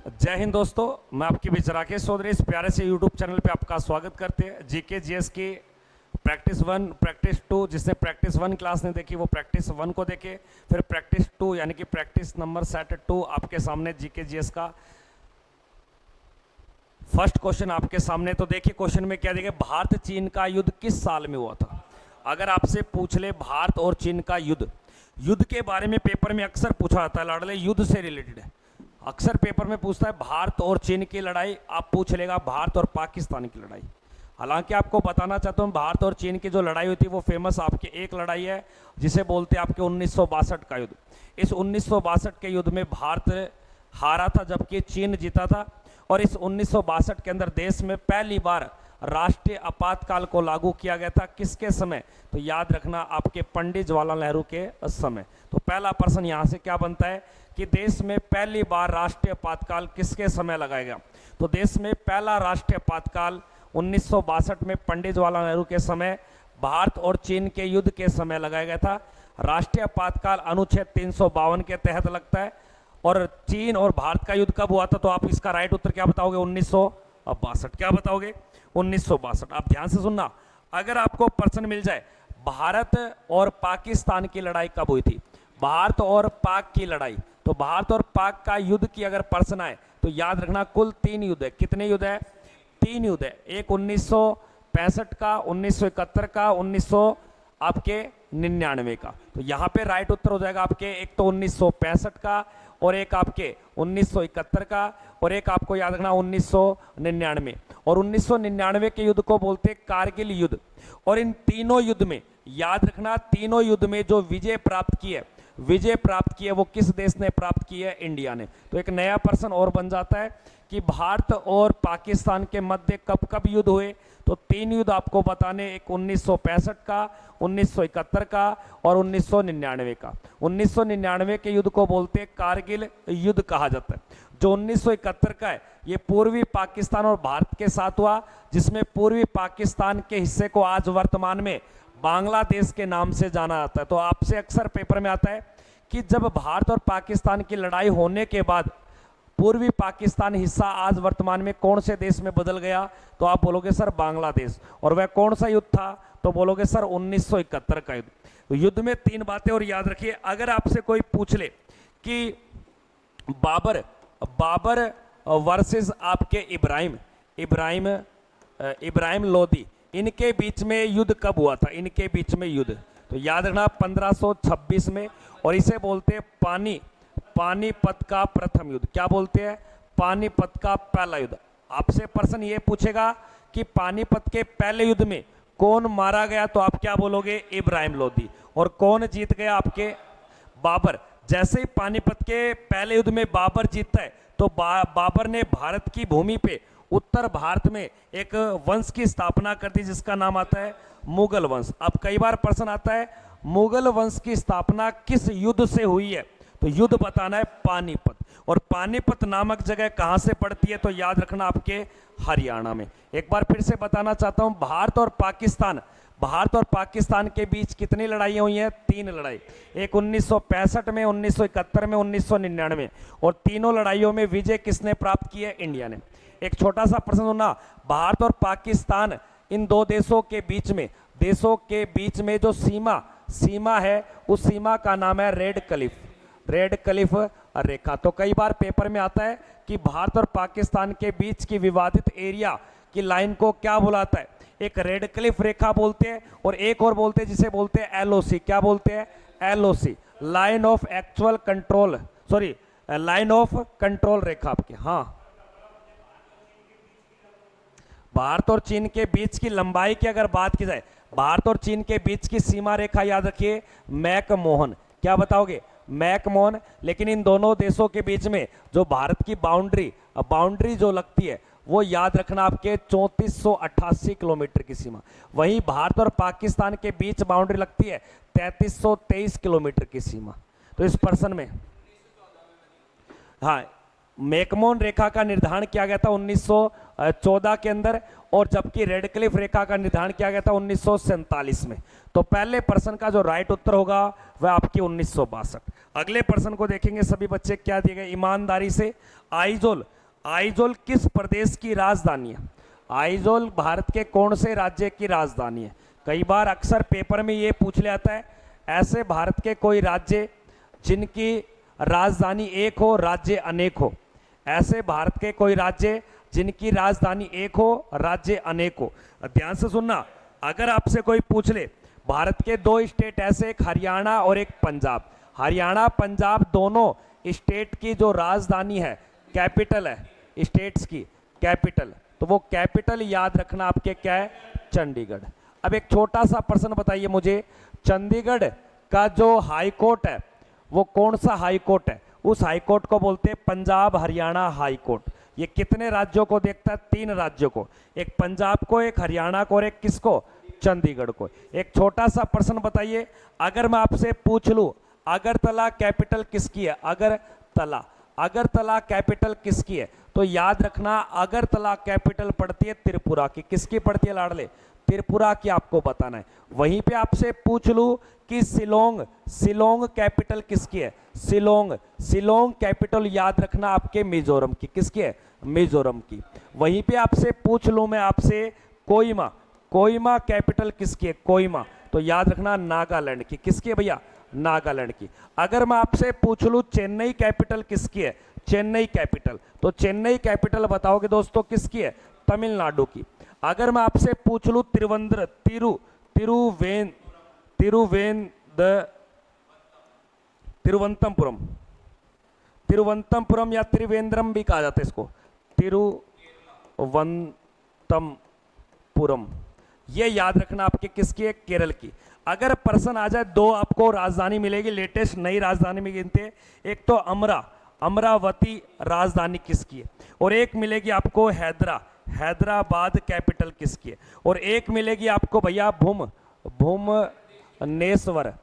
जय हिंद दोस्तों, मैं आपके बीच राकेश चौधरी इस प्यारे से यूट्यूब चैनल पे आपका स्वागत करते हैं। जीके जीएस की प्रैक्टिस 1 प्रैक्टिस 2, जिसने प्रैक्टिस 1 क्लास नहीं देखी वो प्रैक्टिस 1 को देखे, फिर प्रैक्टिस 2 यानी कि प्रैक्टिस नंबर सेट 2 आपके सामने जीके जीएस का फर्स्ट क्वेश्चन आपके सामने। तो देखिए क्वेश्चन में क्या देखें, भारत चीन का युद्ध किस साल में हुआ था। अगर आपसे पूछ ले भारत और चीन का युद्ध के बारे में पेपर में अक्सर पूछा जाता है, लाडले युद्ध से रिलेटेड है, अक्सर पेपर में पूछता है भारत और चीन की लड़ाई, आप पूछ लेगा भारत और पाकिस्तान की लड़ाई। हालांकि आपको बताना चाहता हूं भारत और चीन की जो लड़ाई हुई थी वो फेमस आपके एक लड़ाई है जिसे बोलते हैं आपके 1962 का युद्ध। इस 1962 के युद्ध में भारत हारा था जबकि चीन जीता था। और इस 1962 के अंदर देश में पहली बार राष्ट्रीय आपातकाल को लागू किया गया था। किसके समय, तो याद रखना आपके पंडित जवाहरलाल नेहरू के समय। तो पहला प्रश्न यहां से क्या बनता है कि देश में पहली बार राष्ट्रीय आपातकाल किसके समय लगाया गया। तो देश में पहला राष्ट्रीय आपातकाल 1962 में पंडित जवाहरलाल नेहरू के समय भारत और चीन के युद्ध के समय लगाया गया था। राष्ट्रीय आपातकाल अनुच्छेद 352 के तहत लगता है। और चीन और भारत का युद्ध कब हुआ था, तो आप इसका राइट उत्तर क्या बताओगे, 1962। क्या बताओगे, 1962। आप ध्यान से सुनना, अगर आपको प्रश्न मिल जाए भारत और पाकिस्तान की लड़ाई कब हुई थी, भारत और पाक की लड़ाई, तो भारत और पाक का युद्ध की अगर प्रश्न आए तो याद रखना कुल 3 युद्ध है। कितने युद्ध है, 3 युद्ध है। एक 1965 का, 1971 का, 1999 का। तो यहाँ पे राइट उत्तर हो जाएगा आपके एक तो 1965 का और एक आपके 1971 का और एक आपको याद रखना 1999। और 1999 के युद्ध को बोलते हैं कारगिल युद्ध। और इन तीनों युद्ध में याद रखना, तीनों युद्ध में जो विजय प्राप्त की है वो किस देश ने प्राप्त की है, इंडिया ने। तो एक नया प्रश्न और बन जाता है कि भारत और पाकिस्तान के मध्य कब कब युद्ध हुए। तो 3 युद्ध आपको बताने, एक 1965 का, 1971 का और 1999 का। 1999 के युद्ध को बोलते हैं कारगिल युद्ध कहा जाता है। जो 1971 का है ये पूर्वी पाकिस्तान और भारत के साथ हुआ, जिसमें पूर्वी पाकिस्तान के हिस्से को आज वर्तमान में बांग्लादेश के नाम से जाना जाता है। तो आपसे अक्सर पेपर में आता है कि जब भारत और पाकिस्तान की लड़ाई होने के बाद पूर्वी पाकिस्तान हिस्सा आज वर्तमान में कौन से देश में बदल गया, तो आप बोलोगे सर बांग्लादेश। और वह कौन सा युद्ध था, तो बोलोगे सर 1971 का युद्ध। तो युद्ध में 3 बातें और याद रखिए। अगर आपसे कोई पूछ ले कि बाबर वर्सेस आपके इब्राहिम लोदी, इनके बीच में युद्ध कब हुआ था, इनके बीच में युद्ध, तो याद रखना 1526 में। और इसे बोलते हैं पानीपत का प्रथम युद्ध। क्या बोलते हैं, पानीपत का पहला युद्ध। आपसे प्रश्न ये पूछेगा कि पानीपत के पहले युद्ध में कौन मारा गया, तो आप क्या बोलोगे, इब्राहिम लोदी। और कौन जीत गया, आपके बाबर। जैसे ही पानीपत के पहले युद्ध में बाबर जीतता है तो बाबर ने भारत की भूमि पे उत्तर भारत में एक वंश की स्थापना कर दी जिसका नाम आता है मुगल वंश। अब कई बार प्रश्न आता है मुगल वंश की स्थापना किस युद्ध से हुई है, तो युद्ध बताना है पानीपत। और पानीपत नामक जगह कहां से पड़ती है, तो याद रखना आपके हरियाणा में। एक बार फिर से बताना चाहता हूं, भारत और पाकिस्तान के बीच कितनी लड़ाइयां हुई हैं, 3 लड़ाई। एक 1965 में, 1971 में, 1999। और तीनों लड़ाइयों में विजय किसने प्राप्त की है, इंडिया ने। एक छोटा सा प्रश्न सुनना, भारत और पाकिस्तान इन 2 देशों के बीच में जो सीमा है उस सीमा का नाम है रेड क्लिफ रेखा। तो कई बार पेपर में आता है कि भारत और पाकिस्तान के बीच की विवादित एरिया की लाइन को क्या बुलाता है, एक रेड क्लिफ रेखा बोलते हैं और एक और बोलते हैं जिसे बोलते हैं एलओसी। क्या बोलते हैं, एलओसी, लाइन ऑफ कंट्रोल रेखा आपके। हाँ, भारत और चीन के बीच की लंबाई की अगर बात की जाए, भारत और चीन के बीच की सीमा रेखा याद रखिए मैकमोहन। क्या बताओगे, मैकमोहन। लेकिन इन दोनों देशों के बीच में जो भारत की बाउंड्री जो लगती है वो याद रखना आपके 3488 किलोमीटर की सीमा। वहीं भारत और पाकिस्तान के बीच बाउंड्री लगती है 3323 किलोमीटर की सीमा। तो इस प्रश्न में हाँ मैकमोहन रेखा का निर्धारण किया गया था 1914 के अंदर, और जबकि रेडक्लिफ रेखा का निर्धारण किया गया था 1947 में। तो पहले प्रश्न का जो राइट उत्तर होगा वह आपकी 1962। अगले प्रश्न को देखेंगे सभी बच्चे, क्या दिए गए ईमानदारी से। आइजोल, आइजोल किस प्रदेश की राजधानी है? आइजोल भारत के कौन से राज्य की राजधानी है? कई बार अक्सर पेपर में ये पूछ लिया जाता है, ऐसे भारत के कोई राज्य जिनकी राजधानी एक हो, राज्य अनेक हो। ऐसे भारत के कोई राज्य जिनकी राजधानी एक हो, राज्य अनेक हो। ध्यान से सुनना, अगर आपसे कोई पूछ ले भारत के दो स्टेट ऐसे, एक हरियाणा और एक पंजाब, हरियाणा पंजाब दोनों स्टेट की जो राजधानी है, कैपिटल है स्टेट्स की कैपिटल, तो वो कैपिटल याद रखना आपके क्या है? चंडीगढ़। अब एक छोटा सा प्रश्न बताइए मुझे, चंडीगढ़ का जो हाई कोर्ट है वो कौन सा हाई कोर्ट है? उस हाई कोर्ट को बोलते हैं पंजाब हरियाणा हाई कोर्ट। ये कितने राज्यों को देखता है? 3 राज्यों को, एक पंजाब को, एक हरियाणा को और एक किसको? चंडीगढ़ को। एक छोटा सा प्रश्न बताइए, अगर मैं आपसे पूछ लूं अगरतला कैपिटल किसकी है? अगरतला, अगरतला कैपिटल किसकी है? तो याद रखना अगरतला कैपिटल पड़ती है त्रिपुरा की। किसकी पड़ती है लाडले? त्रिपुरा की आपको बताना है। वहीं पे आपसे पूछ लूं कि शिलोंग, शिलोंग कैपिटल किसकी है? शिलोंग, शिलोंग कैपिटल याद रखना आपके मिजोरम की। किसकी है? मिजोरम की। वहीं पे आपसे पूछ लूं मैं आपसे कोहिमा, कोहिमा कैपिटल किसकी है? कोहिमा, तो याद रखना नागालैंड की। किसकी है भैया? नागालैंड की। अगर मैं आपसे पूछ लूं चेन्नई कैपिटल किसकी है? चेन्नई कैपिटल, तो चेन्नई कैपिटल बताओगे दोस्तों किसकी है? तमिलनाडु की। अगर मैं आपसे पूछ लूं तिरुवनंतपुरम, तिरुवनंतपुरम या त्रिवेंद्रम भी कहा जाता है इसको, तिरुवनंतपुरम, ये याद रखना आपके किसकी है? केरल की। अगर प्रश्न आ जाए, 2 आपको राजधानी मिलेगी, लेटेस्ट नई राजधानी में गिनते, एक तो अमरावती राजधानी किसकी है, और एक मिलेगी आपको हैदराबाद कैपिटल किसकी है, और एक मिलेगी आपको भैया भुवनेश्वर।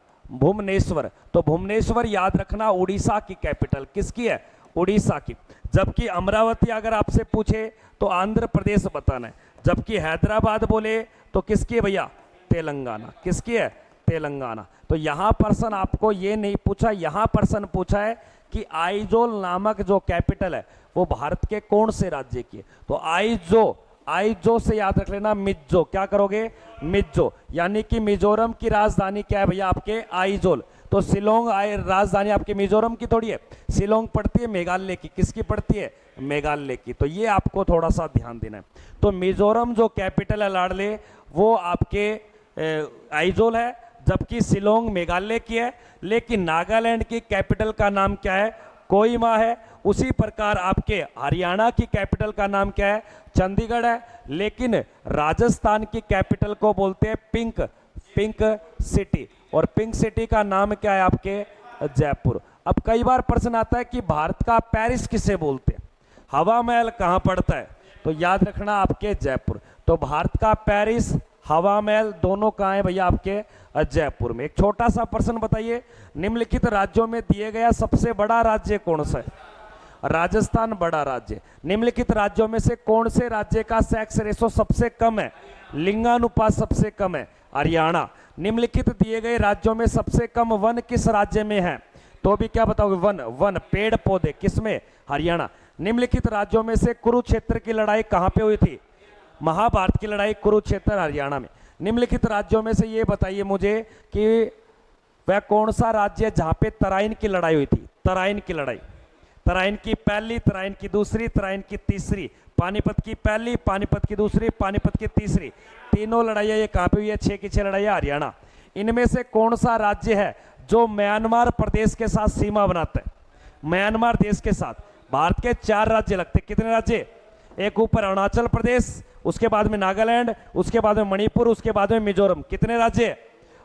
तो भुवनेश्वर याद रखना उड़ीसा की कैपिटल। किसकी है? उड़ीसा की। जबकि अमरावती अगर आपसे पूछे तो आंध्र प्रदेश बताना है, जबकि हैदराबाद बोले तो किसकी है भैया? तेलंगाना। किसकी है? तेलंगाना। तो यहां प्रश्न आपको ये नहीं पूछा, यहां प्रश्न पूछा है कि आइजोल नामक जो कैपिटल है वो भारत के कौन से राज्य की है? तो आइजो से याद रख लेना मिज्जो। क्या करोगे? मिज्जो, यानी कि मिजोरम की राजधानी क्या है भैया? आपके आइजोल। तो शिलोंग राजधानी आपके मिजोरम की थोड़ी है, शिलोंग पड़ती है मेघालय की। किसकी पड़ती है? मेघालय की। तो ये आपको थोड़ा सा ध्यान देना है। तो मिजोरम जो कैपिटल है लाडले वो आपके आइजोल है, जबकि शिलोंग मेघालय की है, लेकिन नागालैंड की कैपिटल का नाम क्या है? कोहिमा है। उसी प्रकार आपके हरियाणा की कैपिटल का नाम क्या है? चंडीगढ़ है, लेकिन राजस्थान की कैपिटल को बोलते हैं पिंक सिटी, और पिंक सिटी का नाम क्या है आपके? जयपुर। अब कई बार प्रश्न आता है कि भारत का पेरिस किसे बोलते हैं? हवा महल कहां पड़ता है? तो याद रखना आपके जयपुर। तो भारत का पेरिस, हवा महल दोनों कहां है भैया? आपके जयपुर में। एक छोटा सा प्रश्न बताइए, निम्नलिखित राज्यों में दिए गया सबसे बड़ा राज्य कौन सा है? राजस्थान बड़ा राज्य। निम्नलिखित राज्यों में से कौन से राज्य का सेक्स रेशो सबसे कम है? लिंगानुपात सबसे कम है? हरियाणा। निम्नलिखित दिए गए राज्यों में सबसे कम वन किस राज्य में है? तो भी क्या बताओगे? वन पेड़ पौधे किसमें? हरियाणा। निम्नलिखित राज्यों में से कुरुक्षेत्र की लड़ाई कहां पे हुई थी? महाभारत की लड़ाई कुरुक्षेत्र हरियाणा में। निम्नलिखित राज्यों में से ये बताइए मुझे कि वह कौन सा राज्य है जहां पे तराइन की लड़ाई हुई थी? तराइन की लड़ाई, तराइन की पहली, तराइन की दूसरी, तराइन की तीसरी, पानीपत की पहली, पानीपत की दूसरी, पानीपत की तीसरी, तीनों लड़ाइयां ये कहां पे हुई है? 6 की 6 लड़ाइयां हरियाणा। इनमें से कौन सा राज्य है जो म्यांमार प्रदेश के साथ सीमा बनाता है? म्यांमार देश के साथ भारत के 4 राज्य लगते। कितने राज्य? एक ऊपर अरुणाचल प्रदेश, उसके बाद में नागालैंड, उसके बाद में मणिपुर, उसके बाद में मिजोरम। कितने राज्य?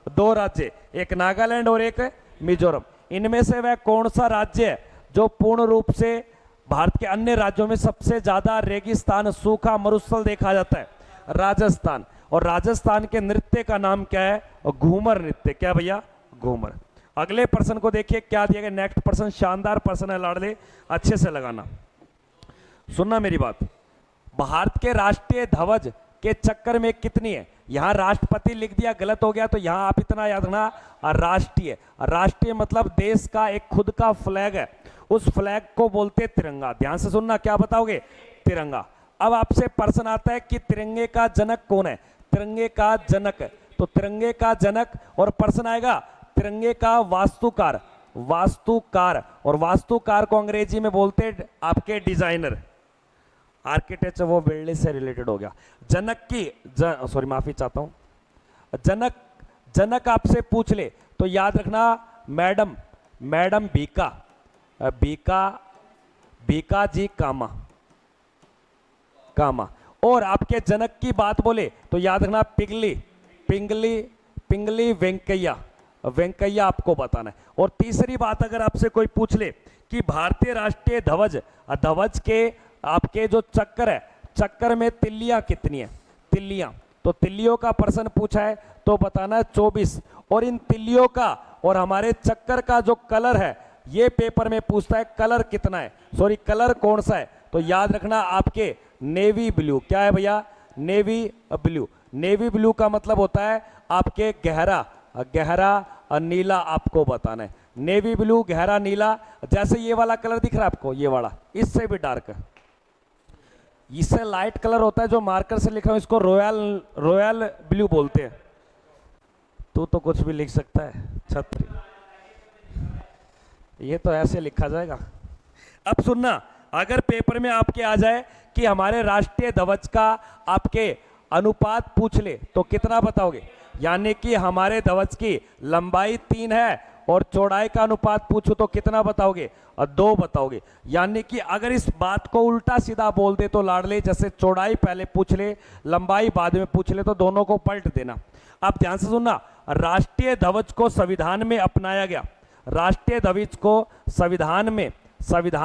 2 राज्य, एक नागालैंड और एक मिजोरम। इनमें से वह कौन सा राज्य है जो पूर्ण रूप से भारत के अन्य राज्यों में सबसे ज्यादा रेगिस्तान, सूखा, मरुस्थल देखा जाता है? राजस्थान। और राजस्थान के नृत्य का नाम क्या है? घूमर नृत्य। क्या भैया? घूमर। अगले प्रश्न को देखिए क्या दिया गया। नेक्स्ट प्रश्न शानदार प्रश्न है लाडले, अच्छे से लगाना। सुनना मेरी बात, भारत के राष्ट्रीय ध्वज के चक्कर में कितनी है? यहां राष्ट्रपति लिख दिया, गलत हो गया, तो यहां आप इतना याद रखना, राष्ट्रीय। राष्ट्रीय मतलब देश का एक खुद का फ्लैग है, उस फ्लैग को बोलते तिरंगा। ध्यान से सुनना, क्या बताओगे? तिरंगा। अब आपसे प्रश्न आता है कि तिरंगे का जनक कौन है? तिरंगे का जनक, तो तिरंगे का जनक, और प्रश्न आएगा तिरंगे का वास्तुकार। वास्तुकार, और वास्तुकार को अंग्रेजी में बोलते आपके डिजाइनर, आर्किटेक्चर, वो बिल्डिंग से रिलेटेड हो गया। जनक की सॉरी माफी चाहता हूं, जनक आपसे पूछ ले तो याद रखना मैडम बीका जी कामा। और आपके जनक की बात बोले तो याद रखना पिंगली वेंकैया आपको बताना है। और तीसरी बात अगर आपसे कोई पूछ ले कि भारतीय राष्ट्रीय ध्वज के आपके जो चक्कर है, चक्कर में तिल्लियां कितनी है? तिल्लियां, तो तिल्लियों का प्रश्न पूछा है तो बताना है 24। और इन तिल्लियों का और हमारे चक्कर का जो कलर है, ये पेपर में पूछता है कलर कितना है, सॉरी कलर कौन सा है, तो याद रखना आपके नेवी ब्लू। क्या है भैया? Navy blue. नेवी ब्लू का मतलब होता है आपके गहरा नीला, आपको बताना है नेवी ब्लू, गहरा नीला। जैसे ये वाला कलर दिख रहा है आपको, ये वाला, इससे भी डार्क है, इससे लाइट कलर होता है, जो मार्कर से लिख रहा हूं इसको रॉयल ब्लू बोलते हैं। तू तो कुछ भी लिख सकता है, छतरी, ये तो ऐसे लिखा जाएगा। अब सुनना, अगर पेपर में आपके आ जाए कि हमारे राष्ट्रीय ध्वज का आपके अनुपात पूछ ले तो कितना बताओगे? यानी कि हमारे ध्वज की लंबाई 3 है और चौड़ाई का अनुपात पूछो तो कितना बताओगे? 2 बताओगे। यानी कि अगर इस बात को उल्टा सीधा बोल दे तो लाडले, जैसे चौड़ाई पहले पूछ ले, लंबाई बाद में पूछ ले, तो दोनों को पलट देना। आप ध्यान से सुनना, राष्ट्रीय ध्वज को संविधान में अपनाया गया, राष्ट्रीय ध्वज को संविधान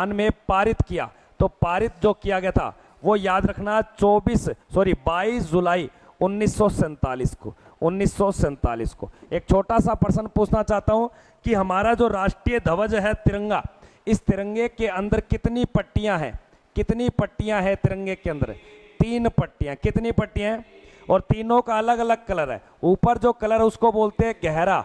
में पारित किया, तो पारित जो किया गया था वो याद रखना 22 जुलाई 1947 को। एक छोटा सा प्रश्न पूछना चाहता हूं कि हमारा जो राष्ट्रीय ध्वज है तिरंगा, इस तिरंगे के अंदर कितनी पट्टियां हैं? कितनी पट्टियां हैं तिरंगे के अंदर? 3 पट्टियां। कितनी पट्टियां हैं? और तीनों का अलग अलग कलर है। ऊपर जो कलर है उसको बोलते हैं गहरा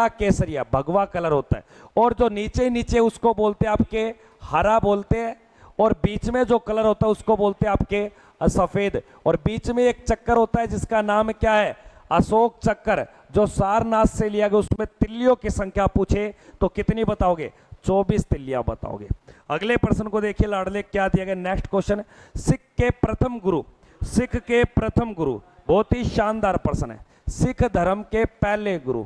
केसरिया, भगवा कलर होता है। और जो नीचे उसको बोलते हैं आपके हरा बोलते हैं, और बीच में जो कलर होता है उसको बोलते हैं आपके सफेद। और बीच में एक चक्कर होता है जिसका नाम क्या है? अशोक चक्कर, जो सारनाथ से लिया गया। उसमें तिल्लियों की संख्या पूछे तो कितनी बताओगे? 24 तिल्लियां बताओगे। अगले प्रश्न को देखिए लाडले, क्या दिया गया? नेक्स्ट क्वेश्चन, सिख के प्रथम गुरु, बहुत ही शानदार प्रश्न है। सिख धर्म के पहले गुरु,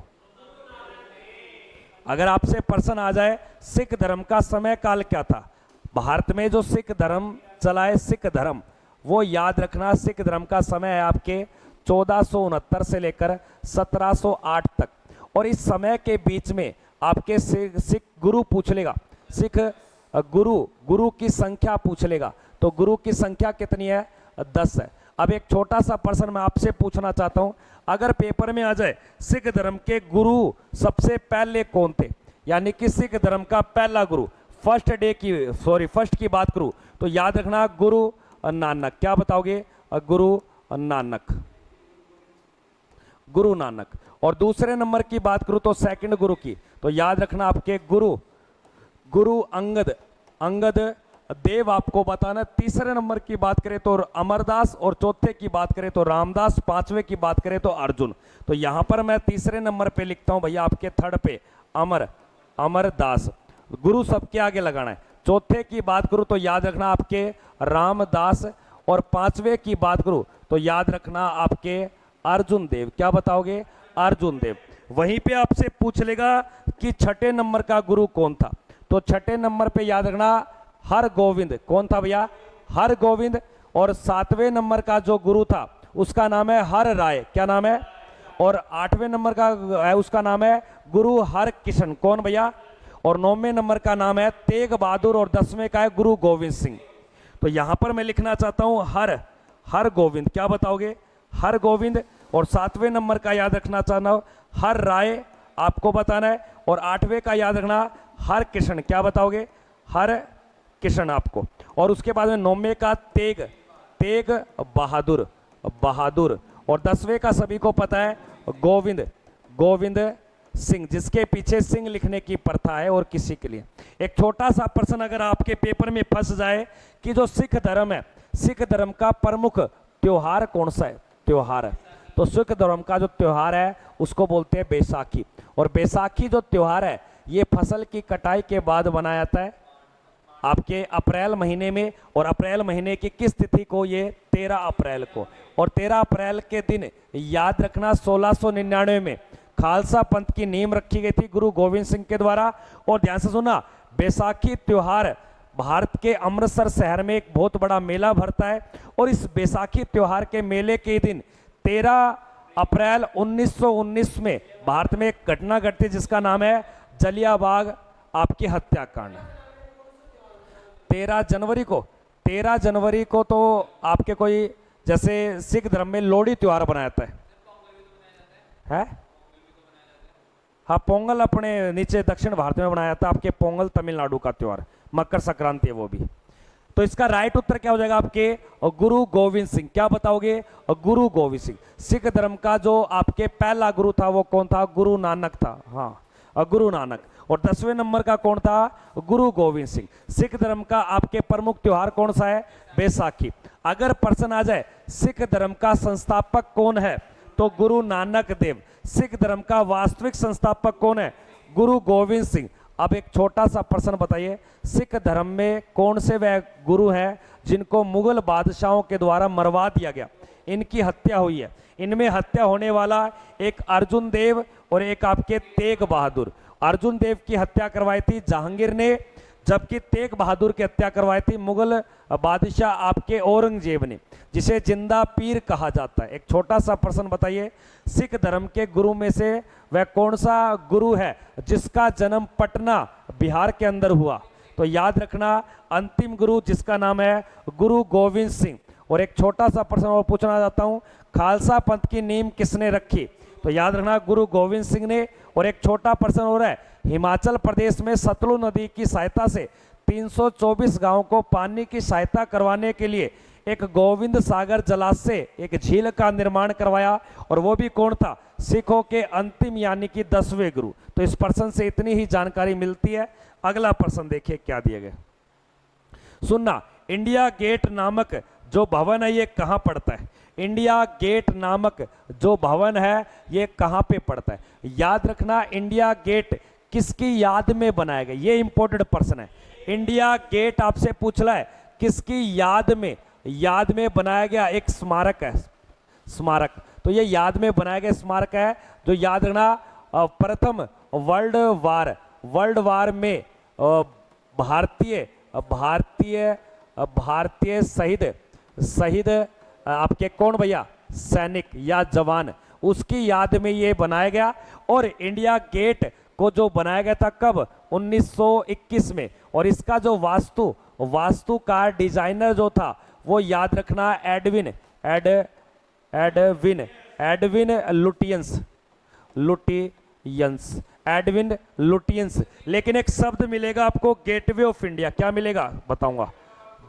अगर आपसे प्रश्न आ जाए सिख धर्म का समय काल क्या था? भारत में जो सिख धर्म चला है, सिख धर्म, वो याद रखना, सिख धर्म का समय है आपके 1469 से लेकर 1708 तक। और इस समय के बीच में आपके सिख गुरु पूछ लेगा, सिख गुरु की संख्या पूछ लेगा, तो गुरु की संख्या कितनी है? 10 है। अब एक छोटा सा प्रश्न मैं आपसे पूछना चाहता हूं, अगर पेपर में आ जाए सिख धर्म के गुरु सबसे पहले कौन थे, यानी कि सिख धर्म का पहला गुरु, फर्स्ट की बात करूं तो याद रखना गुरु नानक। क्या बताओगे? गुरु नानक। और दूसरे नंबर की बात करूं तो सेकंड गुरु की, तो याद रखना आपके गुरु अंगद देव, आपको बताना। तीसरे नंबर की बात करें तो अमरदास, और चौथे की बात करें तो रामदास, पांचवे की बात करें तो अर्जुन। तो यहां पर मैं तीसरे नंबर पे लिखता हूं भैया, आपके थर्ड पे अमरदास। गुरु सबके आगे लगाना है। चौथे की बात करूं तो याद रखना आपके रामदास, और पांचवे की बात करूं तो याद रखना आपके अर्जुन देव। क्या बताओगे? अर्जुन देव। वहीं पे आपसे पूछ लेगा कि छठे नंबर का गुरु कौन था, तो छठे नंबर पे याद रखना हरगोविंद। कौन था भैया? हरगोविंद। और 7वें नंबर का जो गुरु था उसका नाम है हर राय। क्या नाम है? और 8वें नंबर का है उसका नाम है गुरु हर किशन। कौन भैया? और 9वें नंबर का नाम है तेग बहादुर, और 10वें का है गुरु गोविंद सिंह। तो यहां पर मैं लिखना चाहता हूं हर गोविंद। क्या बताओगे? हर गोविंद। और 7वें नंबर का याद रखना चाहना हर राय आपको बताना है। और 8वें का याद रखना हर किशन, क्या बताओगे? हर किशन आपको। और उसके बाद में 9वें का तेग, तेग बहादुर, बहादुर। और 10वें का सभी को पता है गोविंद, गोविंद सिंह, जिसके पीछे सिंह लिखने की प्रथा है। और किसी के लिए एक छोटा सा प्रश्न अगर आपके पेपर में फंस जाए कि जो सिख धर्म है, सिख धर्म का प्रमुख त्योहार कौन सा है? त्योहार है तो सिख धर्म का जो त्योहार है उसको बोलते हैं बैसाखी। और बैसाखी जो त्योहार है ये फसल की कटाई के बाद मनाया जाता है आपके अप्रैल महीने में। और अप्रैल महीने की किस तिथि को? ये 13 अप्रैल को। और 13 अप्रैल के दिन याद रखना 1699 में खालसा पंथ की नींव रखी गई थी गुरु गोविंद सिंह के द्वारा। और ध्यान से सुना, बैसाखी त्योहार भारत के अमृतसर शहर में एक बहुत बड़ा मेला भरता है। और इस बैसाखी त्योहार के मेले के दिन 13 अप्रैल 1919 में भारत में एक घटना घटती जिसका नाम है जलियांबाग आपकी हत्याकांड। 13 जनवरी को तो आपके कोई जैसे सिख धर्म में लोहड़ी त्योहार बनाया जाता है? हाँ, पोंगल अपने नीचे दक्षिण भारत में बनाया जाता है, आपके पोंगल तमिलनाडु का त्योहार, मकर संक्रांति है वो भी। तो इसका राइट उत्तर क्या हो जाएगा आपके? गुरु गोविंद सिंह। क्या बताओगे? गुरु गोविंद सिंह। सिख धर्म का जो आपके पहला गुरु था वो कौन था? गुरु नानक था। हाँ, गुरु नानक। और 10वें नंबर का कौन था? गुरु गोविंद सिंह। सिख धर्म का आपके प्रमुख त्योहार कौन सा है? बैसाखी। अगर प्रश्न आ जाए सिख धर्म का संस्थापक कौन है तो गुरु नानक देव। सिख धर्म का वास्तविक संस्थापक कौन है? गुरु गोविंद सिंह। अब एक छोटा सा प्रश्न बताइए, सिख धर्म में कौन से वह गुरु हैं जिनको मुगल बादशाहों के द्वारा मरवा दिया गया, इनकी हत्या हुई है? इनमें हत्या होने वाला एक अर्जुन देव और एक आपके तेग बहादुर। अर्जुन देव की हत्या करवाई थी जहांगीर ने, जबकि तेग बहादुर की हत्या करवाई थी मुगल बादशाह आपके औरंगजेब ने, जिसे जिंदा पीर कहा जाता है। एक छोटा सा प्रश्न बताइए, सिख धर्म के गुरु में से वह कौन सा गुरु है जिसका जन्म पटना बिहार के अंदर हुआ? तो याद रखना अंतिम गुरु जिसका नाम है गुरु गोविंद सिंह। और एक छोटा सा प्रश्न और पूछना चाहता हूं, खालसा पंथ की नींव किसने रखी? तो याद रखना गुरु गोविंद सिंह ने। और एक छोटा प्रश्न और है, हिमाचल प्रदेश में सतलुज नदी की सहायता से 324 गांवों को पानी की सहायता करवाने के लिए एक गोविंद सागर जलाशय, एक झील का निर्माण करवाया। और वो भी कौन था? सिखों के अंतिम यानी कि 10वें गुरु। तो इस प्रश्न से इतनी ही जानकारी मिलती है। अगला प्रश्न देखिए क्या दिया गया, सुनना। इंडिया गेट नामक जो भवन है ये कहां पड़ता है? इंडिया गेट नामक जो भवन है ये कहां पे पड़ता है? याद रखना इंडिया गेट किसकी याद में बनाया गया, ये इंपॉर्टेंट प्रश्न है। इंडिया गेट आपसे पूछ रहा है किसकी याद में? याद में बनाया गया एक स्मारक है, स्मारक। तो ये याद में बनाया गया स्मारक है जो याद रखना प्रथम वर्ल्ड वार में भारतीय शहीद आपके कौन भैया? सैनिक या जवान, उसकी याद में ये बनाया गया। और इंडिया गेट को जो बनाया गया था कब? 1921 में। और इसका जो वास्तुकार डिजाइनर जो था वो याद रखना एडविन लुटियंस। लेकिन एक शब्द मिलेगा आपको गेटवे ऑफ इंडिया, क्या मिलेगा बताऊंगा?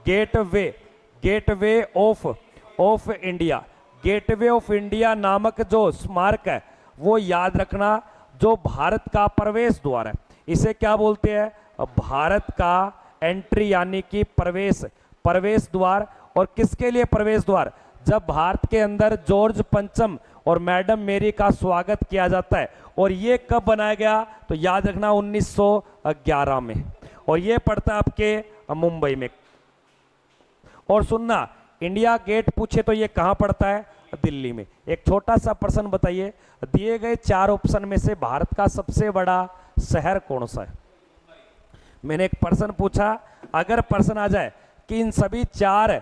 Gateway of India. Gateway of India नामक जो स्मारक है वो याद रखना जो भारत का प्रवेश द्वार है, इसे क्या बोलते हैं? भारत का एंट्री यानी कि प्रवेश द्वार। और किसके लिए प्रवेश द्वार? जब भारत के अंदर जॉर्ज पंचम और मैडम मेरी का स्वागत किया जाता है। और ये कब बनाया गया? तो याद रखना 1911 में। और ये पड़ता है आपके मुंबई में। और सुनना, इंडिया गेट पूछे तो ये कहां पड़ता है? दिल्ली में। एक छोटा सा प्रश्न बताइए, दिए गए 4 ऑप्शन में से भारत का सबसे बड़ा शहर कौन सा है? मैंने एक प्रश्न पूछा, अगर प्रश्न आ जाए कि इन सभी 4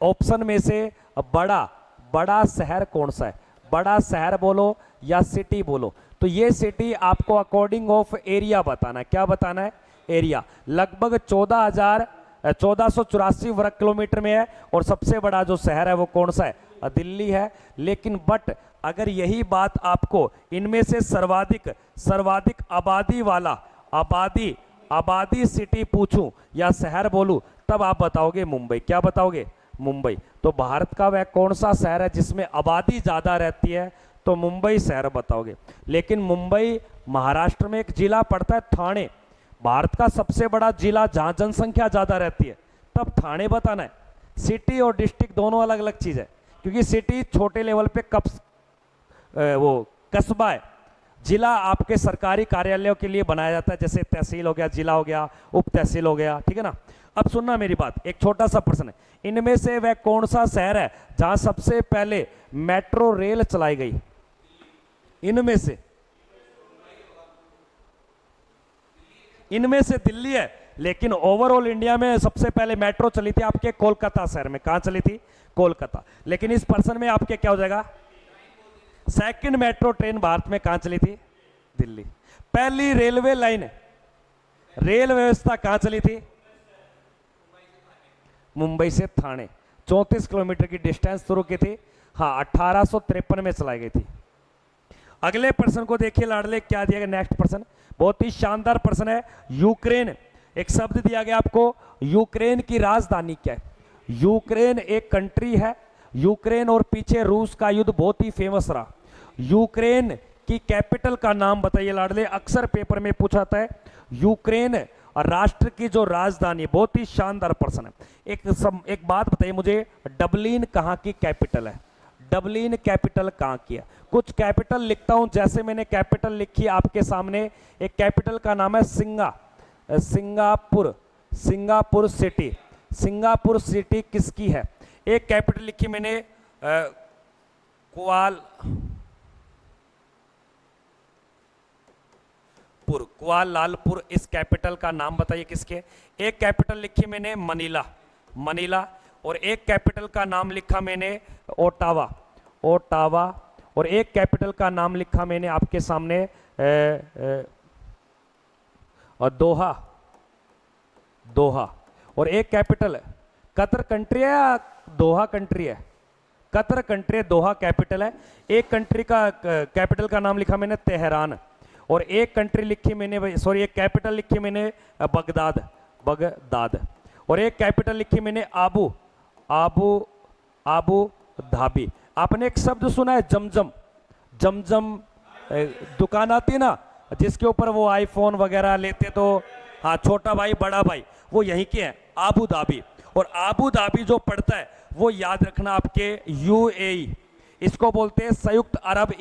ऑप्शन में से बड़ा शहर कौन सा है, बड़ा शहर बोलो या सिटी बोलो, तो ये सिटी आपको अकॉर्डिंग ऑफ एरिया बताना है। क्या बताना है? एरिया। लगभग 1484 वर्ग किलोमीटर में है। और सबसे बड़ा जो शहर है वो कौन सा है? दिल्ली है। लेकिन बट अगर यही बात आपको इनमें से सर्वाधिक आबादी वाला आबादी सिटी पूछूं या शहर बोलूं, तब आप बताओगे मुंबई। क्या बताओगे? मुंबई। तो भारत का वह कौन सा शहर है जिसमें आबादी ज्यादा रहती है? तो मुंबई शहर बताओगे। लेकिन मुंबई महाराष्ट्र में एक जिला पड़ता है ठाणे, भारत का सबसे बड़ा जिला जहां जनसंख्या ज्यादा रहती है, तब ठाणे बताना है। सिटी और डिस्ट्रिक्ट दोनों अलग अलग चीज है, क्योंकि सिटी छोटे लेवल पे वो कस्बा है, जिला आपके सरकारी कार्यालयों के लिए बनाया जाता है, जैसे तहसील हो गया, जिला हो गया, उप तहसील हो गया, ठीक है ना। अब सुनना मेरी बात, एक छोटा सा प्रश्न है, इनमें से वह कौन सा शहर है जहां सबसे पहले मेट्रो रेल चलाई गई? इनमें से दिल्ली है, लेकिन ओवरऑल इंडिया में सबसे पहले मेट्रो चली थी आपके कोलकाता शहर में। कहां चली थी? कोलकाता। लेकिन इस पर्सन में आपके क्या हो जाएगा? सेकंड मेट्रो ट्रेन भारत में कहां चली थी? दिल्ली। पहली रेलवे लाइन, रेल व्यवस्था कहां चली थी? मुंबई से थाने, 34 किलोमीटर की डिस्टेंस शुरू की थी। हाँ, 1853 में चलाई गई थी। अगले प्रश्न को देखिए लाडले, क्या दिया गया? नेक्स्ट प्रश्न बहुत ही शानदार प्रश्न है। यूक्रेन, एक शब्द दिया गया आपको, यूक्रेन की राजधानी क्या है? यूक्रेन एक कंट्री है, यूक्रेन और पीछे रूस का युद्ध बहुत ही फेमस रहा। यूक्रेन की कैपिटल का नाम बताइए लाडले, अक्सर पेपर में पूछा जाता है। यूक्रेन और राष्ट्र की जो राजधानी, बहुत ही शानदार प्रश्न है। एक बात बताइए मुझे, डबलिन कहाँ की कैपिटल है? डबलिन कैपिटल कहाँ की है? कुछ कैपिटल लिखता हूं, जैसे मैंने कैपिटल लिखी आपके सामने। एक कैपिटल का नाम है सिंगापुर सिटी। सिंगापुर सिटी किसकी है? एक कैपिटल लिखी मैंने कुआलालंपुर, इस कैपिटल का नाम बताइए किसके? एक कैपिटल लिखी मैंने मनीला, और एक कैपिटल का नाम लिखा मैंने ओटावा, और एक कैपिटल का नाम लिखा मैंने आपके सामने दोहा, और एक कैपिटल कतर कंट्री है या दोहा कंट्री है? कतर कंट्री, दोहा कैपिटल है। एक कंट्री का कैपिटल का नाम लिखा मैंने तेहरान, और एक कंट्री लिखी मैंने, एक कैपिटल लिखी मैंने बगदाद, और एक कैपिटल लिखी मैंने आबू धाबी। आपने एक शब्द सुना है जमजम दुकान आती है ना, जिसके ऊपर वो आईफोन वगैरह लेते, तो हाँ, छोटा भाई बड़ा भाई वो यहीं के हैं, आबू धाबी। और आबू धाबी जो पड़ता है वो याद रखना आपके यूएई, इसको बोलते हैं संयुक्त अरब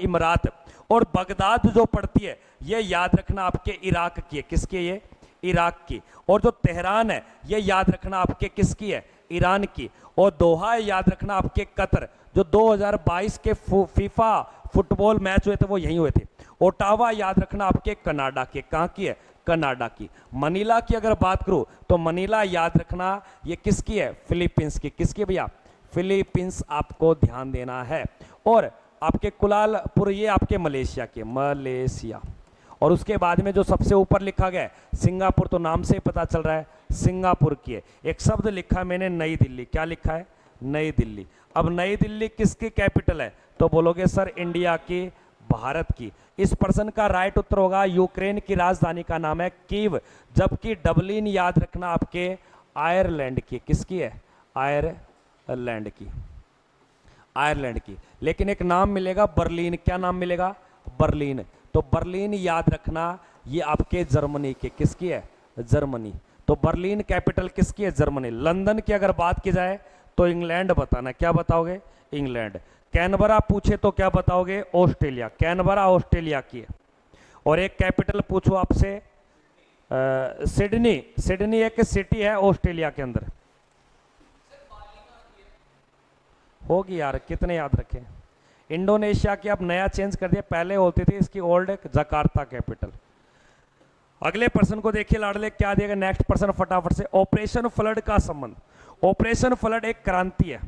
इमारात। और बगदाद जो पड़ती है ये याद रखना आपके इराक की है। किसकी है ये? इराक की। और जो तेहरान है ये याद रखना आपके किसकी है? ईरान की। और दोहा याद रखना आपके कतर, जो 2022 के फीफा फुटबॉल मैच हुए थे वो यहीं हुए थे। ओटावा याद रखना आपके कनाडा के। कहाँ की है? कनाडा की। मनीला की अगर बात करूं तो मनीला याद रखना ये किसकी है? फिलीपींस की। किसकी भैया? फिलीपींस आपको ध्यान देना है। और आपके कुआलालंपुर ये आपके मलेशिया के, मलेशिया। और उसके बाद में जो सबसे ऊपर लिखा गया है सिंगापुर, तो नाम से पता चल रहा है सिंगापुर की है। एक शब्द लिखा मैंने नई दिल्ली। क्या लिखा है? नई दिल्ली। अब नई दिल्ली किसकी कैपिटल है? तो बोलोगे सर इंडिया की, भारत की। इस प्रश्न का राइट उत्तर होगा यूक्रेन की राजधानी का नाम है कीव, जबकि डबलिन याद रखना आपके आयरलैंड की। किसकी है? आयरलैंड की। लेकिन एक नाम मिलेगा बर्लिन। क्या नाम मिलेगा? बर्लिन। तो बर्लिन याद रखना ये आपके जर्मनी के। किसकी है? जर्मनी। तो बर्लिन कैपिटल किसकी है? जर्मनी। लंदन की अगर बात की जाए तो इंग्लैंड बताना। क्या बताओगे? इंग्लैंड। कैनबरा पूछे तो क्या बताओगे? ऑस्ट्रेलिया। कैनबरा ऑस्ट्रेलिया की है। और एक कैपिटल पूछो आपसे सिडनी एक सिटी है ऑस्ट्रेलिया के अंदर। होगी यार, कितने याद रखें। इंडोनेशिया की अब नया चेंज कर दिया, पहले होती थी इसकी ओल्ड जकार्ता कैपिटल। अगले प्रश्न को देखिए लाडले, क्या देगा? नेक्स्ट प्रश्न फटाफट से। ऑपरेशन फ्लड का संबंध। ऑपरेशन फ्लड एक क्रांति है।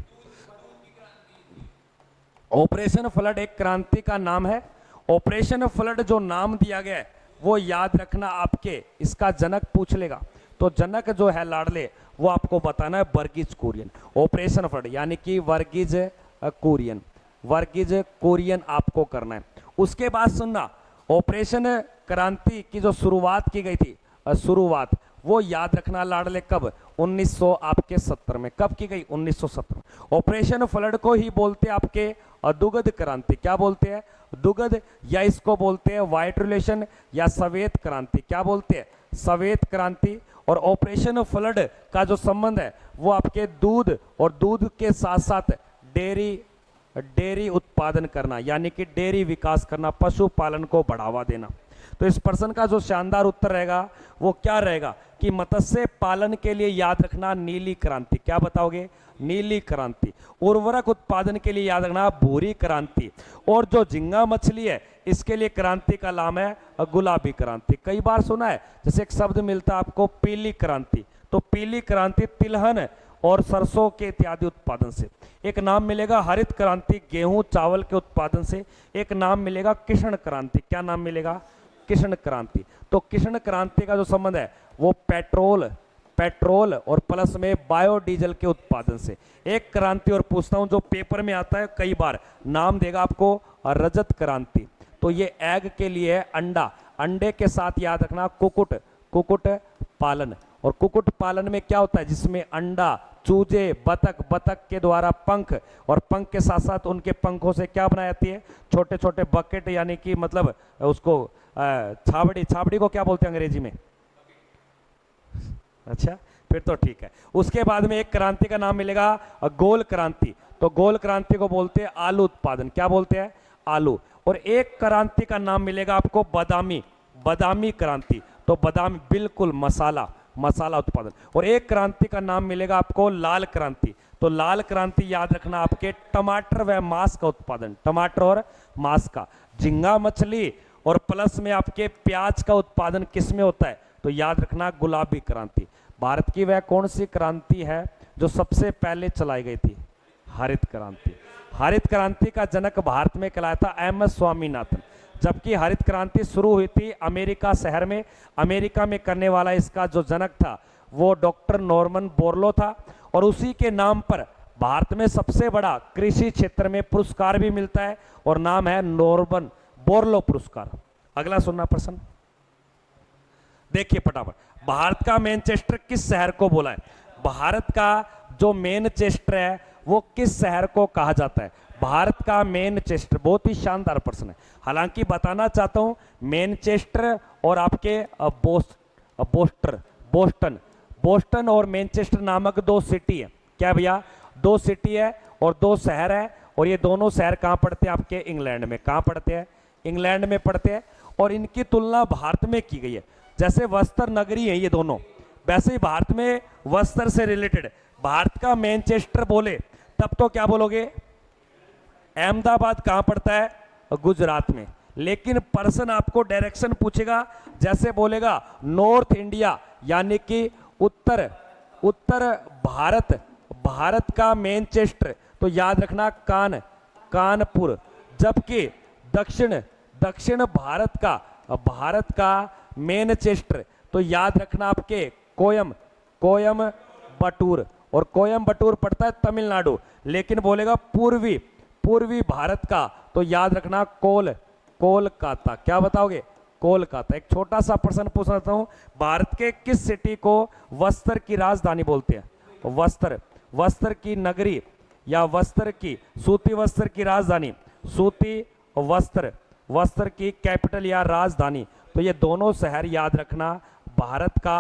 ऑपरेशन फ्लड एक क्रांति का नाम है। ऑपरेशन फ्लड जो नाम दिया गया है वो याद रखना आपके, इसका जनक पूछ लेगा तो जनक जो है लाडले वो आपको बताना है वर्गीज कुरियन। ऑपरेशन फ्लड यानी कि वर्गीज कुरियन। वर्क इज कोरियन आपको करना है। उसके बाद सुनना, ऑपरेशन क्रांति की जो शुरुआत की गई थी, शुरुआत वो याद रखना लाडले कब, 1900 आपके 70 में। कब की गई, 1970। ऑपरेशन फ्लड को ही बोलते हैं आपके दुग्ध क्रांति। क्या बोलते हैं, दुग्ध, या इसको बोलते हैं व्हाइट रिवॉल्यूशन या श्वेत क्रांति। क्या बोलते हैं, श्वेत क्रांति। और ऑपरेशन फ्लड का जो संबंध है वो आपके दूध और दूध के साथ साथ डेयरी उत्पादन करना, यानी कि डेयरी विकास करना, पशुपालन को बढ़ावा देना। तो इस प्रश्न का जो शानदार उत्तर रहेगा वो क्या रहेगा कि मत्स्य पालन के लिए याद रखना नीली क्रांति। क्या बताओगे, नीली क्रांति। उर्वरक उत्पादन के लिए याद रखना भूरी क्रांति। और जो झींगा मछली है इसके लिए क्रांति का नाम है गुलाबी क्रांति। कई बार सुना है, जैसे एक शब्द मिलता है आपको पीली क्रांति, तो पीली क्रांति तिलहन और सरसों के इत्यादि उत्पादन से। एक नाम मिलेगा हरित क्रांति गेहूं चावल के उत्पादन से। एक नाम मिलेगा कृष्ण क्रांति। क्या नाम मिलेगा, कृष्ण क्रांति। तो कृष्ण क्रांति का जो संबंध है वो पेट्रोल और प्लस में बायोडीजल के उत्पादन से। एक क्रांति और पूछता हूं जो पेपर में आता है कई बार, नाम देगा आपको रजत क्रांति। तो ये एग के लिए है अंडा, अंडे के साथ याद रखना कुकुट पालन। और कुकुट पालन में क्या होता है, जिसमें अंडा, चूजे, बतख के द्वारा पंख, और पंख के साथ साथ उनके पंखों से क्या बनाई जाती है, छोटे छोटे बकेट, यानी कि मतलब उसको छाबड़ी को क्या बोलते हैं अंग्रेजी में, अच्छा फिर तो ठीक है। उसके बाद में एक क्रांति का नाम मिलेगा गोल क्रांति। तो गोल क्रांति को बोलते हैं आलू उत्पादन। क्या बोलते हैं, आलू। और एक क्रांति का नाम मिलेगा आपको बादामी क्रांति। तो बादाम बिल्कुल मसाला उत्पादन। और एक क्रांति का नाम मिलेगा आपको लाल क्रांति। तो लाल क्रांति याद रखना आपके टमाटर व मांस का उत्पादन, टमाटर और मांस का। झींगा मछली और प्लस में आपके प्याज का उत्पादन किस में होता है, तो याद रखना गुलाबी क्रांति। भारत की वह कौन सी क्रांति है जो सबसे पहले चलाई गई थी, हरित क्रांति। हरित क्रांति का जनक भारत में कहलाया था एम.एस. स्वामीनाथन। जबकि हरित क्रांति शुरू हुई थी अमेरिका शहर में, अमेरिका में करने वाला इसका जो जनक था वो डॉक्टर नॉर्मन बोरलो था। और उसी के नाम पर भारत में सबसे बड़ा कृषि क्षेत्र में पुरस्कार भी मिलता है और नाम है नॉर्मन बोरलो पुरस्कार। अगला सुनना प्रश्न, देखिए फटाफट। भारत का मैनचेस्टर किस शहर को बोला है, भारत का जो मैनचेस्टर है वो किस शहर को कहा जाता है, भारत का मैनचेस्टर। बहुत ही शानदार प्रश्न है। हालांकि बताना चाहता हूं मैनचेस्टर और आपके बोस्टन और मैनचेस्टर नामक दो सिटी है। क्या भैया, दो सिटी है और दो शहर है। और ये दोनों शहर कहां पड़ते हैं आपके, इंग्लैंड में। कहां पड़ते हैं, इंग्लैंड में पड़ते हैं। और इनकी तुलना भारत में की गई है। जैसे वस्त्र नगरी है ये दोनों, वैसे ही भारत में वस्त्र से रिलेटेड भारत का मैनचेस्टर बोले तब तो क्या बोलोगे, अहमदाबाद कहां पड़ता है, गुजरात में। लेकिन पर्सन आपको डायरेक्शन पूछेगा, जैसे बोलेगा नॉर्थ इंडिया यानी कि उत्तर भारत का मैनचेस्टर, तो याद रखना कानपुर। जबकि दक्षिण भारत का मैनचेस्टर, तो याद रखना आपके कोयम्बटूर। और कोयम्बटूर पड़ता है तमिलनाडु। लेकिन बोलेगा पूर्वी भारत का, तो याद रखना कोलकाता। क्या बताओगे, कोलकाता। एक छोटा सा प्रश्न पूछ रहा हूं, भारत के किस सिटी को वस्त्र की राजधानी बोलते हैं, वस्त्र की नगरी या सूती वस्त्र की राजधानी, सूती वस्त्र की कैपिटल या राजधानी। तो ये दोनों शहर याद रखना। भारत का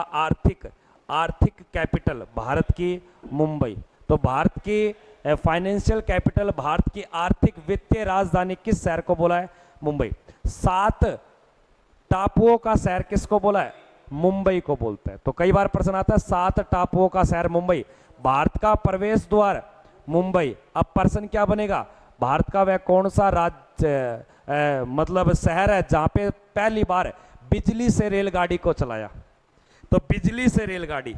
आर्थिक कैपिटल भारत की मुंबई। तो भारत की फाइनेंशियल कैपिटल, भारत की आर्थिक वित्तीय राजधानी किस शहर को बोला है, मुंबई। 7 टापुओं का शहर किसको बोला है, मुंबई को बोलता है। तो कई बार प्रश्न आता है 7 टापुओं का शहर मुंबई, भारत का प्रवेश द्वार मुंबई। अब प्रश्न क्या बनेगा, भारत का वह कौन सा राज्य मतलब शहर है जहां पे पहली बार बिजली से रेलगाड़ी को चलाया। तो बिजली से रेलगाड़ी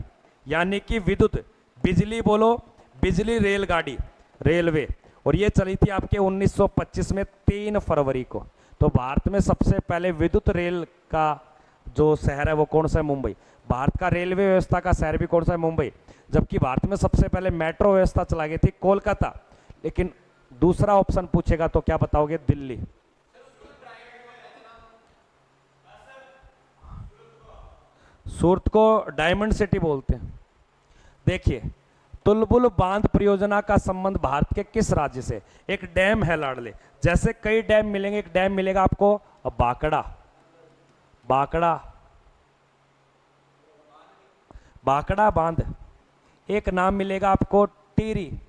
यानी कि विद्युत, बिजली बोलो, बिजली रेलगाड़ी, रेलवे। और ये चली थी आपके 1925 में 3 फरवरी को। तो भारत में सबसे पहले विद्युत रेल का जो शहर है वो कौन सा है, मुंबई। भारत का रेलवे व्यवस्था का शहर भी कौन सा है, मुंबई। जबकि भारत में सबसे पहले मेट्रो व्यवस्था चलाई गई थी कोलकाता। लेकिन दूसरा ऑप्शन पूछेगा तो क्या बताओगे? दिल्ली। सूरत को डायमंड सिटी बोलते हैं। देखिए, तुलबुल बांध परियोजना का संबंध भारत के किस राज्य से? एक डैम है लाडले, जैसे कई डैम मिलेंगे, एक डैम मिलेगा आपको बाकड़ा, बाकड़ा, बाकड़ा बांध। एक नाम मिलेगा आपको टिहरी,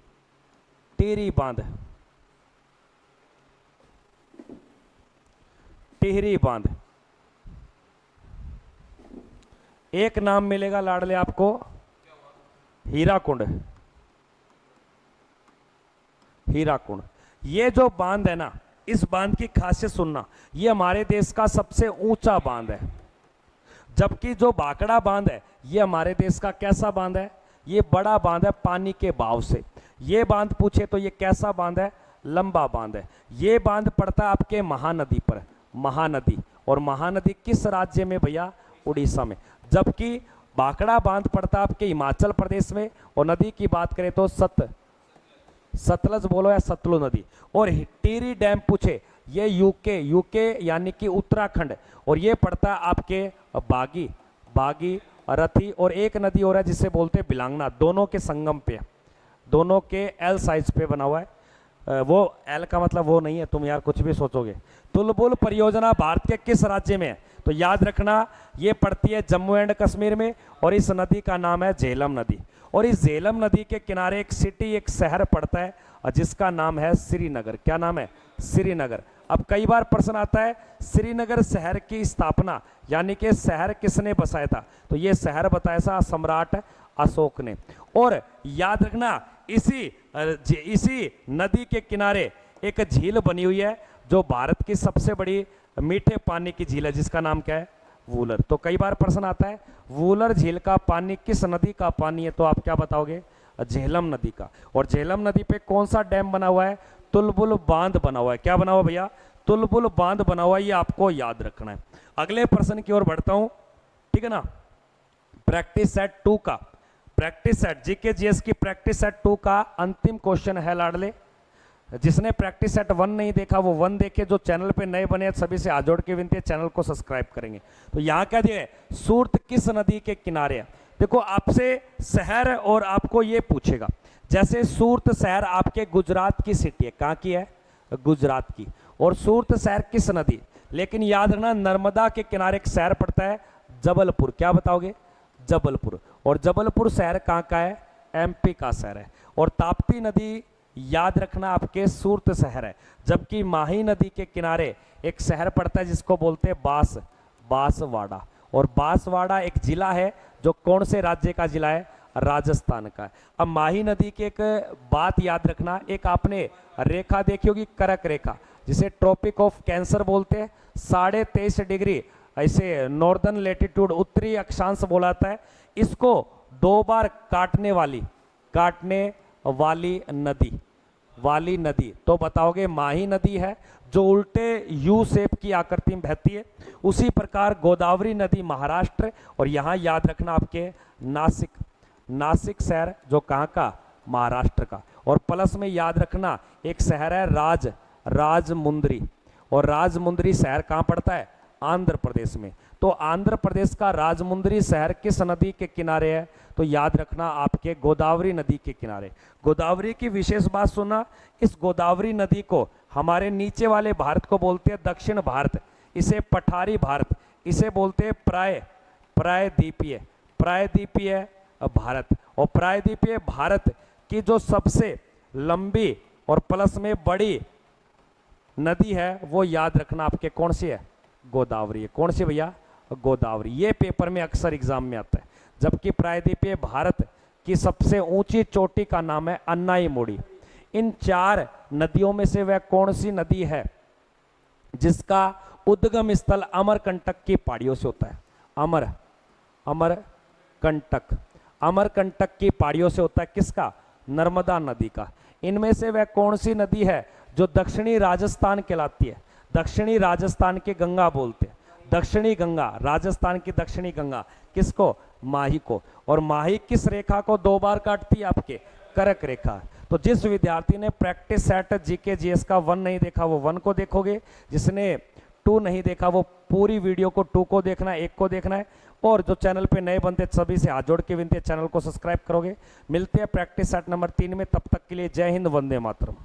टिहरी बांध, टिहरी बांध। एक नाम मिलेगा लाडले आपको हीराकुंड, हीराकुंड। ये जो बांध है ना, इस बांध की खासियत सुनना, ये हमारे देश का सबसे ऊंचा बांध है। जबकि जो बाकड़ा बांध है, ये हमारे देश का कैसा बांध है? ये बड़ा बांध है पानी के बहाव से। ये बांध पूछे तो ये कैसा बांध है? लंबा बांध है। ये बांध पड़ता है आपके महानदी पर, महानदी। और महानदी किस राज्य में भैया? उड़ीसा में। जबकि बाकड़ा बांध पड़ता है आपके हिमाचल प्रदेश में। और नदी की बात करें तो सतलज बोलो या सतलु नदी। और टिहरी डैम पूछे, ये यूके यानी कि उत्तराखंड, और ये पड़ता है आपके बागी, बागी, रथी। और एक नदी और है जिसे बोलते हैं बिलांगना, दोनों के संगम पे, दोनों के एल साइज पे बना हुआ है। वो एल का मतलब वो नहीं है, तुम यार कुछ भी सोचोगे। तुलबुल परियोजना भारत के किस राज्य में है? तो याद रखना, ये पड़ती है जम्मू एंड कश्मीर में। और इस नदी का नाम है झेलम नदी। और इस झेलम नदी के किनारे एक सिटी, एक शहर पड़ता है जिसका नाम है श्रीनगर। क्या नाम है? श्रीनगर। अब कई बार प्रश्न आता है, श्रीनगर शहर की स्थापना यानी कि शहर किसने बसाया था? तो ये शहर बताया था सम्राट अशोक ने। और याद रखना, इसी नदी के किनारे एक झील बनी हुई है जो भारत की सबसे बड़ी मीठे पानी की झील है, जिसका नाम क्या है? वूलर। तो कई बार प्रश्न आता है, वूलर झील का पानी किस नदी का पानी है? तो आप क्या बताओगे? झेलम नदी का। और झेलम नदी पे कौन सा डैम बना हुआ है? तुलबुल बांध बना हुआ है। क्या बना हुआ भैया? तुलबुल बांध बना हुआ है। ये आपको याद रखना है। अगले प्रश्न की ओर बढ़ता हूं, ठीक है ना। प्रैक्टिस सेट 2 का, प्रैक्टिस सेट जीके जीएस की प्रैक्टिस सेट 2 का अंतिम क्वेश्चन है लाडले। जिसने प्रैक्टिस सेट 1 नहीं देखा वो 1 देखे। जो चैनल पे नए बने सभी से हाथ जोड़ के विनती है, चैनल को सब्सक्राइब करेंगे। तो यहाँ क्या दिया है? सूरत किस नदी के किनारे है? देखो, आपसे शहर और आपको ये पूछेगा, जैसे सूरत शहर आपके गुजरात की सिटी है। कहाँ की है? गुजरात की। और सूरत शहर किस नदी? लेकिन याद रखना, नर्मदा के किनारे एक शहर पड़ता है जबलपुर। क्या बताओगे? जबलपुर। और जबलपुर शहर कहाँ का है? एमपी का शहर है। और ताप्ती नदी याद रखना आपके सूरत शहर है। जबकि माही नदी के किनारे एक शहर पड़ता है जिसको बोलते हैं बांसवाड़ा। और बांसवाड़ा एक जिला है जो कौन से राज्य का जिला है? राजस्थान का है। अब माही नदी की एक बात याद रखना, एक आपने रेखा देखी होगी, कर्क रेखा, जिसे ट्रॉपिक ऑफ कैंसर बोलते हैं। 23.5 डिग्री ऐसे नॉर्दर्न लेटीट्यूड, उत्तरी अक्षांश बोला जाता है। इसको 2 बार काटने वाली नदी तो बताओगे माही नदी है, जो उल्टे यू शेप की आकृति में बहती है। उसी प्रकार गोदावरी नदी महाराष्ट्र। और यहाँ याद रखना आपके नासिक शहर, जो कहाँ का? महाराष्ट्र का। और प्लस में याद रखना एक शहर है राजमुंद्री। और राजमुंद्री शहर कहाँ पड़ता है? आंध्र प्रदेश में। तो आंध्र प्रदेश का राजमुंद्री शहर किस नदी के किनारे है? तो याद रखना आपके गोदावरी नदी के किनारे। गोदावरी की विशेष बात सुनना, इस गोदावरी नदी को हमारे नीचे वाले भारत को बोलते हैं दक्षिण भारत, इसे पठारी भारत, इसे बोलते हैं प्रायद्वीपीय भारत। और प्रायद्वीपीय भारत की जो सबसे लंबी और प्लस में बड़ी नदी है वो याद रखना आपके कौन सी है? गोदावरी है। कौन सी भैया? गोदावरी। ये पेपर में अक्सर एग्जाम में आता है। जबकि प्रायद्वीपीय भारत की सबसे ऊंची चोटी का नाम है अन्नाईमुड़ी। इन 4 नदियों में से वह कौन सी नदी है जिसका उद्गम स्थल अमरकंटक की पहाड़ियों से होता है? अमरकंटक की पहाड़ियों से होता है। किसका? नर्मदा नदी का। इनमें से वह कौन सी नदी है जो दक्षिणी राजस्थान कहलाती है? दक्षिणी राजस्थान की गंगा बोलते हैं। दक्षिणी गंगा, राजस्थान की दक्षिणी गंगा किसको? माही को। और माही किस रेखा को 2 बार काटती है? आपके कर्क रेखा। तो जिस विद्यार्थी ने प्रैक्टिस सेट जीके जीएस का 1 नहीं देखा वो 1 को देखोगे, जिसने 2 नहीं देखा वो पूरी वीडियो को 2 को देखना है, 1 को देखना है। और जो चैनल पे नए बनते सभी से हाथ जोड़ के विनती है चैनल को सब्सक्राइब करोगे। मिलते हैं प्रैक्टिस सेट नंबर 3 में, तब तक के लिए जय हिंद, वंदे मातरम।